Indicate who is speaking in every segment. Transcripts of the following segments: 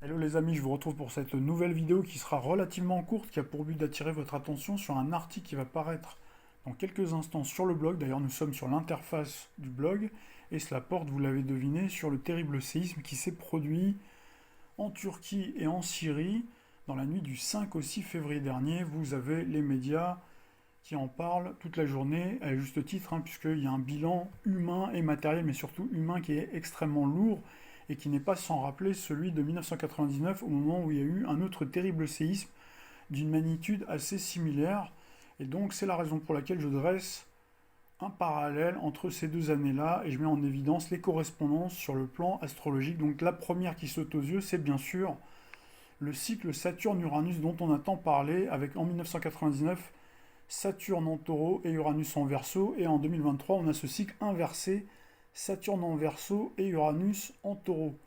Speaker 1: Hello les amis, je vous retrouve pour cette nouvelle vidéo qui sera relativement courte, qui a pour but d'attirer votre attention sur un article qui va paraître dans quelques instants sur le blog. D'ailleurs, nous sommes sur l'interface du blog et cela porte, vous l'avez deviné, sur le terrible séisme qui s'est produit en Turquie et en Syrie dans la nuit du 5 au 6 février dernier. Vous avez les médias qui en parlent toute la journée, à juste titre, puisqu'il y a un bilan humain et matériel, mais surtout humain, qui est extrêmement lourd et qui n'est pas sans rappeler celui de 1999, au moment où il y a eu un autre terrible séisme d'une magnitude assez similaire. Et donc c'est la raison pour laquelle je dresse un parallèle entre ces deux années-là, et je mets en évidence les correspondances sur le plan astrologique. Donc la première qui saute aux yeux, c'est bien sûr le cycle Saturne-Uranus dont on a tant parlé, avec en 1999 Saturne en taureau et Uranus en verseau, et en 2023 on a ce cycle inversé, Saturne en verseau et Uranus en taureau.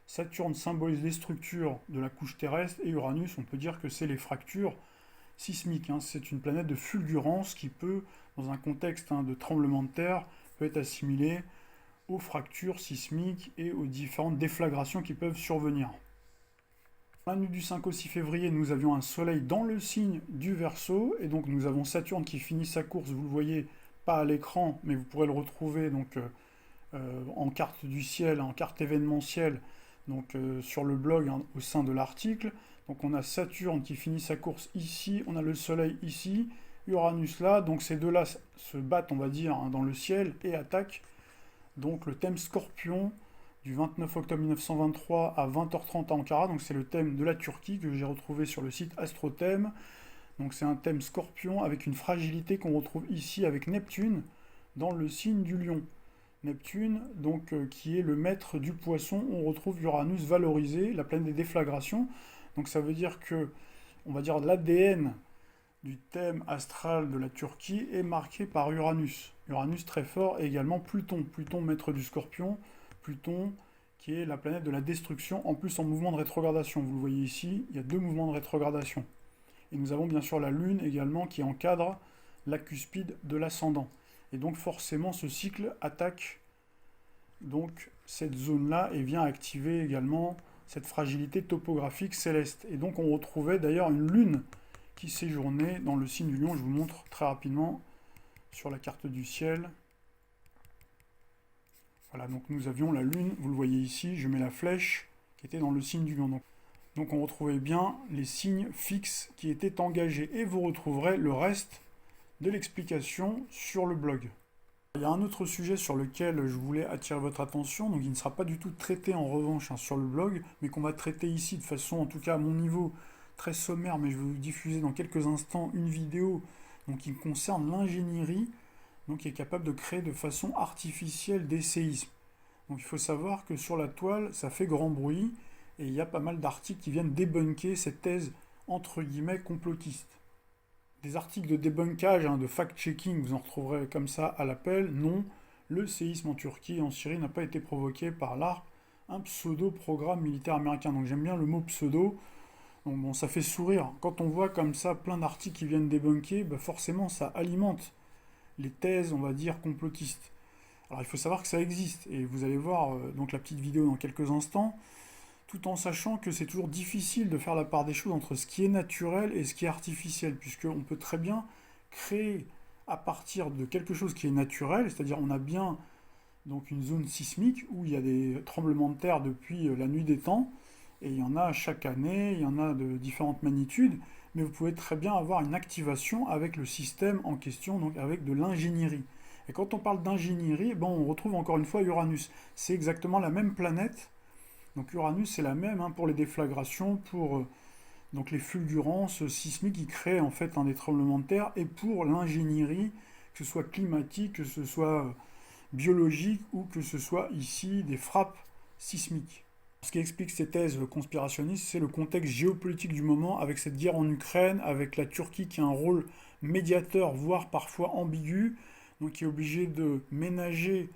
Speaker 1: Saturne symbolise les structures de la couche terrestre et Uranus, on peut dire que c'est les fractures sismiques. C'est une planète de fulgurance qui peut, dans un contexte de tremblement de terre, peut être assimilée aux fractures sismiques et aux différentes déflagrations qui peuvent survenir. La nuit du 5 au 6 février, nous avions un soleil dans le signe du Verseau, et donc nous avons Saturne qui finit sa course, vous le voyez pas à l'écran, mais vous pourrez le retrouver en carte du ciel, en carte événementielle, sur le blog au sein de l'article. Donc on a Saturne qui finit sa course ici, on a le soleil ici, Uranus là, donc ces deux-là se battent, on va dire, dans le ciel et attaquent. Donc le thème Scorpion, du 29 octobre 1923 à 20h30 à Ankara. Donc c'est le thème de la Turquie que j'ai retrouvé sur le site AstroThème. Donc c'est un thème Scorpion avec une fragilité qu'on retrouve ici avec Neptune dans le signe du Lion. Neptune, qui est le maître du Poisson, on retrouve Uranus valorisé, la planète des déflagrations. Donc ça veut dire que, on va dire, l'ADN du thème astral de la Turquie est marqué par Uranus. Uranus très fort, et également Pluton. Pluton, maître du Scorpion. Pluton, qui est la planète de la destruction, en plus en mouvement de rétrogradation. Vous le voyez ici, il y a deux mouvements de rétrogradation. Et nous avons bien sûr la Lune également qui encadre la cuspide de l'ascendant. Et donc forcément ce cycle attaque cette zone-là et vient activer également cette fragilité topographique céleste. Et donc on retrouvait d'ailleurs une Lune qui séjournait dans le signe du Lion. Je vous montre très rapidement sur la carte du ciel. Voilà, donc nous avions la Lune, vous le voyez ici, je mets la flèche qui était dans le signe du Lion. Donc on retrouvait bien les signes fixes qui étaient engagés. Et vous retrouverez le reste de l'explication sur le blog. Il y a un autre sujet sur lequel je voulais attirer votre attention, donc il ne sera pas du tout traité en revanche sur le blog, mais qu'on va traiter ici de façon, en tout cas à mon niveau, très sommaire, mais je vais vous diffuser dans quelques instants une vidéo qui concerne l'ingénierie, qui est capable de créer de façon artificielle des séismes. Donc il faut savoir que sur la toile, ça fait grand bruit, et il y a pas mal d'articles qui viennent débunker cette thèse entre guillemets complotiste. Des articles de débunkage, de fact-checking, vous en retrouverez comme ça à l'appel. Non, le séisme en Turquie et en Syrie n'a pas été provoqué par un pseudo-programme militaire américain. Donc j'aime bien le mot pseudo. Donc bon, ça fait sourire. Quand on voit comme ça plein d'articles qui viennent débunker, forcément ça alimente les thèses, on va dire, complotistes. Alors il faut savoir que ça existe, et vous allez voir la petite vidéo dans quelques instants, tout en sachant que c'est toujours difficile de faire la part des choses entre ce qui est naturel et ce qui est artificiel, puisqu'on peut très bien créer à partir de quelque chose qui est naturel, c'est-à-dire on a bien une zone sismique où il y a des tremblements de terre depuis la nuit des temps, et il y en a chaque année, il y en a de différentes magnitudes, mais vous pouvez très bien avoir une activation avec le système en question, donc avec de l'ingénierie. Et quand on parle d'ingénierie, on retrouve encore une fois Uranus. C'est exactement la même planète. Donc Uranus, c'est la même pour les déflagrations, pour les fulgurances sismiques qui créent en fait des tremblements de terre, et pour l'ingénierie, que ce soit climatique, que ce soit biologique, ou que ce soit ici des frappes sismiques. Ce qui explique ces thèses conspirationnistes, c'est le contexte géopolitique du moment, avec cette guerre en Ukraine, avec la Turquie qui a un rôle médiateur, voire parfois ambigu, donc qui est obligé de ménager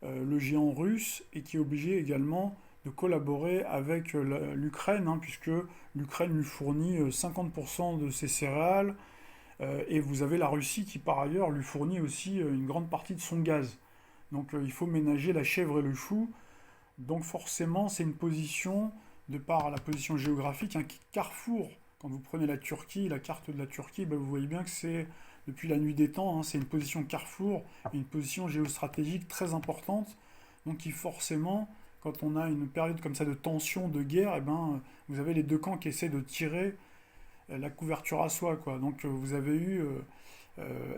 Speaker 1: le géant russe, et qui est obligé également de collaborer avec l'Ukraine, puisque l'Ukraine lui fournit 50% de ses céréales, et vous avez la Russie qui par ailleurs lui fournit aussi une grande partie de son gaz. Donc il faut ménager la chèvre et le chou. Donc forcément, c'est une position de par la position géographique, un carrefour. Quand vous prenez la Turquie, la carte de la Turquie, ben vous voyez bien que c'est, depuis la nuit des temps, hein, c'est une position carrefour, une position géostratégique très importante, donc qui forcément, quand on a une période comme ça de tension, de guerre, eh ben, vous avez les deux camps qui essaient de tirer la couverture à soi, quoi. Donc vous avez eu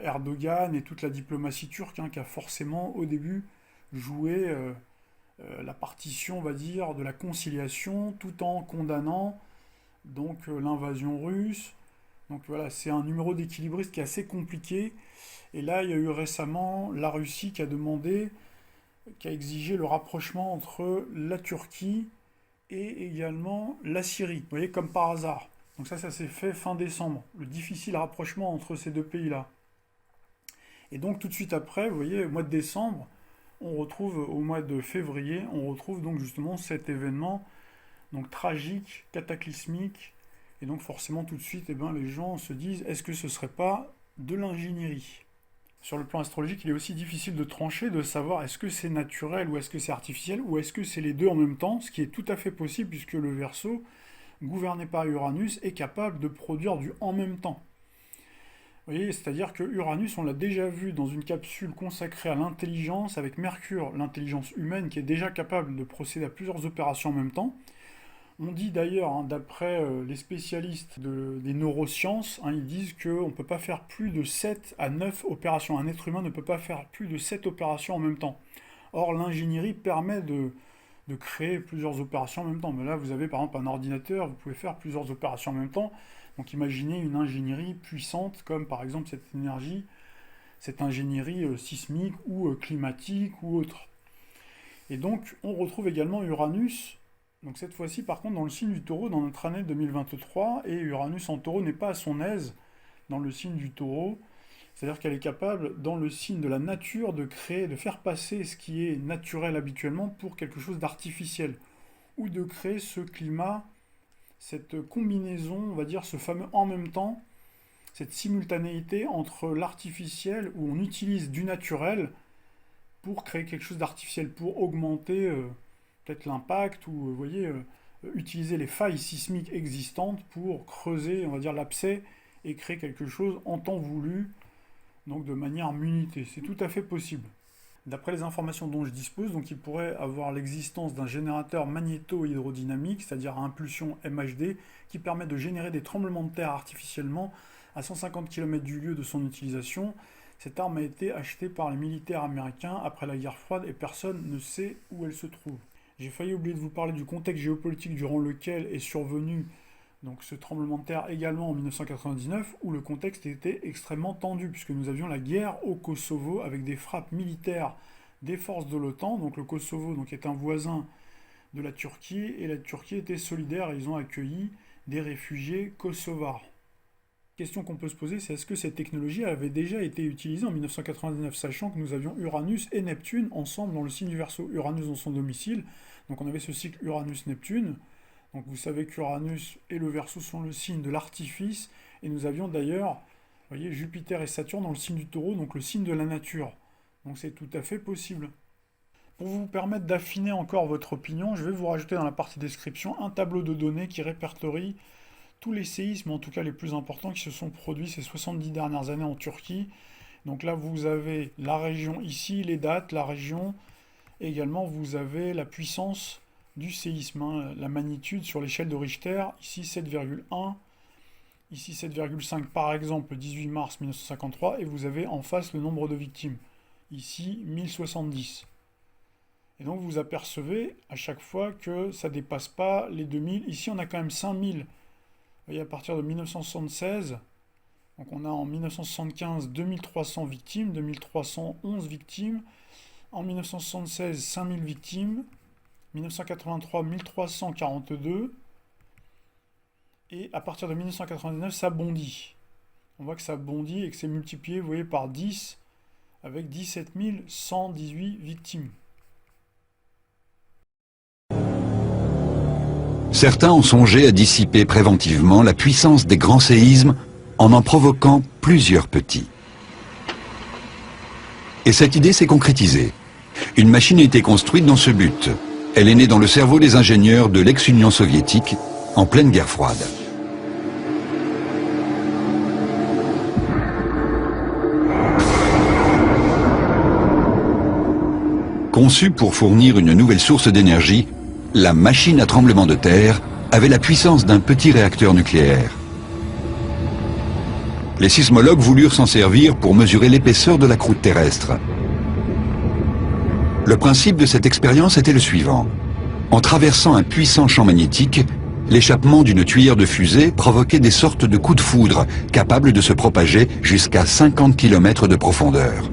Speaker 1: Erdogan et toute la diplomatie turque, hein, qui a forcément au début joué la partition, on va dire, de la conciliation, tout en condamnant donc l'invasion russe. Donc voilà, c'est un numéro d'équilibriste qui est assez compliqué. Et là, il y a eu récemment la Russie qui a demandé, qui a exigé le rapprochement entre la Turquie et également la Syrie. Vous voyez, comme par hasard. Donc ça s'est fait fin décembre. Le difficile rapprochement entre ces deux pays-là. Et donc tout de suite après, vous voyez, au mois de décembre, on retrouve, au mois de février, on retrouve donc justement cet événement donc tragique, cataclysmique. Et donc forcément tout de suite, eh ben, les gens se disent, est-ce que ce ne serait pas de l'ingénierie? Sur le plan astrologique, il est aussi difficile de trancher, de savoir est-ce que c'est naturel ou est-ce que c'est artificiel, ou est-ce que c'est les deux en même temps, ce qui est tout à fait possible puisque le Verseau, gouverné par Uranus, est capable de produire du en même temps. Vous voyez, c'est-à-dire que Uranus, on l'a déjà vu dans une capsule consacrée à l'intelligence avec Mercure, l'intelligence humaine qui est déjà capable de procéder à plusieurs opérations en même temps. On dit d'ailleurs, hein, d'après les spécialistes des neurosciences, hein, ils disent qu'on ne peut pas faire plus de 7 à 9 opérations. Un être humain ne peut pas faire plus de 7 opérations en même temps. Or, l'ingénierie permet de créer plusieurs opérations en même temps. Mais là, vous avez par exemple un ordinateur, vous pouvez faire plusieurs opérations en même temps. Donc imaginez une ingénierie puissante comme par exemple cette ingénierie sismique ou climatique ou autre. Et donc, on retrouve également Uranus. Donc cette fois-ci, par contre, dans le signe du Taureau, dans notre année 2023, et Uranus en Taureau n'est pas à son aise dans le signe du Taureau, c'est-à-dire qu'elle est capable, dans le signe de la nature, de créer, de faire passer ce qui est naturel habituellement pour quelque chose d'artificiel, ou de créer ce climat, cette combinaison, on va dire, ce fameux en même temps, cette simultanéité entre l'artificiel, où on utilise du naturel pour créer quelque chose d'artificiel, pour augmenter peut-être l'impact, ou vous voyez, utiliser les failles sismiques existantes pour creuser, on va dire, l'abcès et créer quelque chose en temps voulu, donc de manière munitée. C'est tout à fait possible. D'après les informations dont je dispose, donc il pourrait avoir l'existence d'un générateur magnéto-hydrodynamique, c'est-à-dire à impulsion MHD, qui permet de générer des tremblements de terre artificiellement à 150 km du lieu de son utilisation. Cette arme a été achetée par les militaires américains après la guerre froide et personne ne sait où elle se trouve. J'ai failli oublier de vous parler du contexte géopolitique durant lequel est survenu donc ce tremblement de terre également en 1999, où le contexte était extrêmement tendu, puisque nous avions la guerre au Kosovo avec des frappes militaires des forces de l'OTAN. Donc le Kosovo donc, est un voisin de la Turquie, et la Turquie était solidaire et ils ont accueilli des réfugiés kosovars. La question qu'on peut se poser, c'est est-ce que cette technologie avait déjà été utilisée en 1999, sachant que nous avions Uranus et Neptune ensemble dans le signe du Verseau. Uranus dans son domicile, donc on avait ce cycle Uranus-Neptune. Donc vous savez qu'Uranus et le Verseau sont le signe de l'artifice, et nous avions d'ailleurs, vous voyez, Jupiter et Saturne dans le signe du Taureau, donc le signe de la nature. Donc c'est tout à fait possible. Pour vous permettre d'affiner encore votre opinion, je vais vous rajouter dans la partie description un tableau de données qui répertorie tous les séismes, en tout cas les plus importants, qui se sont produits ces 70 dernières années en Turquie. Donc là, vous avez la région ici, les dates, la région. Et également, vous avez la puissance du séisme, hein, la magnitude sur l'échelle de Richter, ici 7,1, ici 7,5 par exemple, le 18 mars 1953, et vous avez en face le nombre de victimes, ici 1070. Et donc vous apercevez à chaque fois que ça ne dépasse pas les 2000, ici on a quand même 5000, vous voyez, à partir de 1976, donc on a en 1975 2300 victimes, 2311 victimes, en 1976 5000 victimes, 1983, 1342, et à partir de 1999, ça bondit. On voit que ça bondit et que c'est multiplié, vous voyez, par 10, avec 17 118 victimes.
Speaker 2: Certains ont songé à dissiper préventivement la puissance des grands séismes en provoquant plusieurs petits. Et cette idée s'est concrétisée. Une machine a été construite dans ce but. Elle est née dans le cerveau des ingénieurs de l'ex-Union soviétique en pleine guerre froide. Conçue pour fournir une nouvelle source d'énergie, la machine à tremblement de terre avait la puissance d'un petit réacteur nucléaire. Les sismologues voulurent s'en servir pour mesurer l'épaisseur de la croûte terrestre. Le principe de cette expérience était le suivant. En traversant un puissant champ magnétique, l'échappement d'une tuyère de fusée provoquait des sortes de coups de foudre capables de se propager jusqu'à 50 km de profondeur.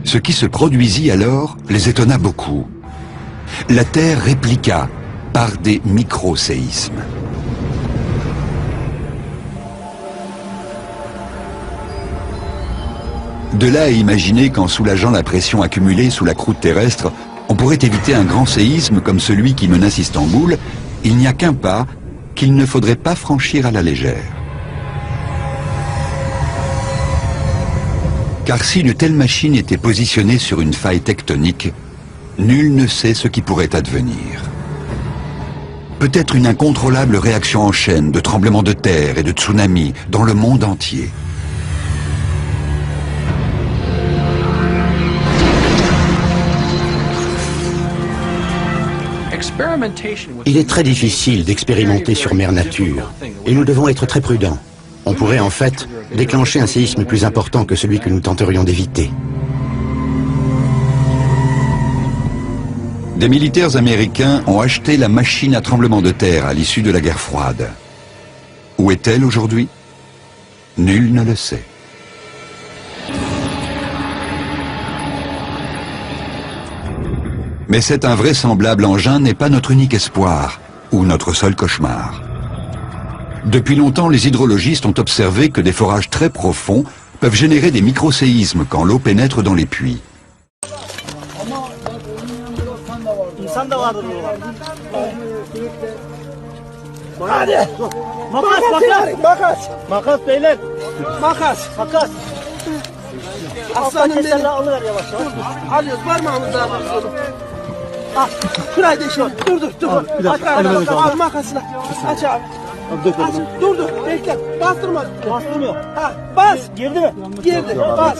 Speaker 2: Ce qui se produisit alors les étonna beaucoup. La Terre répliqua par des micro-séismes. De là à imaginer qu'en soulageant la pression accumulée sous la croûte terrestre, on pourrait éviter un grand séisme comme celui qui menace Istanbul, il n'y a qu'un pas qu'il ne faudrait pas franchir à la légère. Car si une telle machine était positionnée sur une faille tectonique, nul ne sait ce qui pourrait advenir. Peut-être une incontrôlable réaction en chaîne de tremblements de terre et de tsunamis dans le monde entier.
Speaker 3: Il est très difficile d'expérimenter sur mère nature, et nous devons être très prudents. On pourrait en fait déclencher un séisme plus important que celui que nous tenterions d'éviter.
Speaker 2: Des militaires américains ont acheté la machine à tremblement de terre à l'issue de la guerre froide. Où est-elle aujourd'hui? Nul ne le sait. Mais cet invraisemblable engin n'est pas notre unique espoir, ou notre seul cauchemar. Depuis longtemps, les hydrologistes ont observé que des forages très profonds peuvent générer des microséismes quand l'eau pénètre dans les puits.
Speaker 4: Aslanım benim. Alıyoruz parmağımızla alıyoruz. Al. Şurayı deşiyor. Dur. Aç abi. Al makasla. Aç abi. Dur. Bekle. Bastırma. Bastırmıyor. Ha, bas. Girdi mi? Girdi. Bas.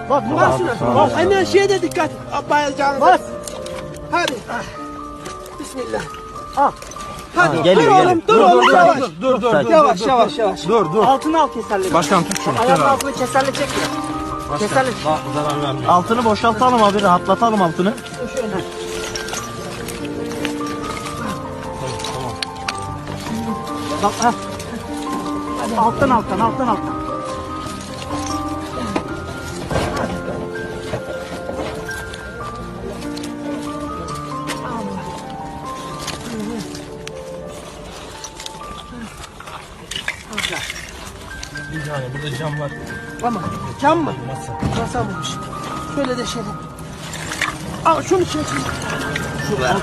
Speaker 4: Bas şuna. Bas. Hemen şeye de dikkat. Bayılacağınız. Bas. Hadi. Bismillah. Al. Hadi geliyor. Dur oğlum yavaş. Dur. Yavaş. Dur. Altını al keserle. Başkan tut şunu. Ayağın altını keserle çek. Keserle. Altını boşaltalım abi, rahatlatalım altını. Bak ha. Alttan. Bir tane burada cam var. Ama cam mı? Masa bulmuş. Şöyle deşelim. Al şunu çek. Şuraya.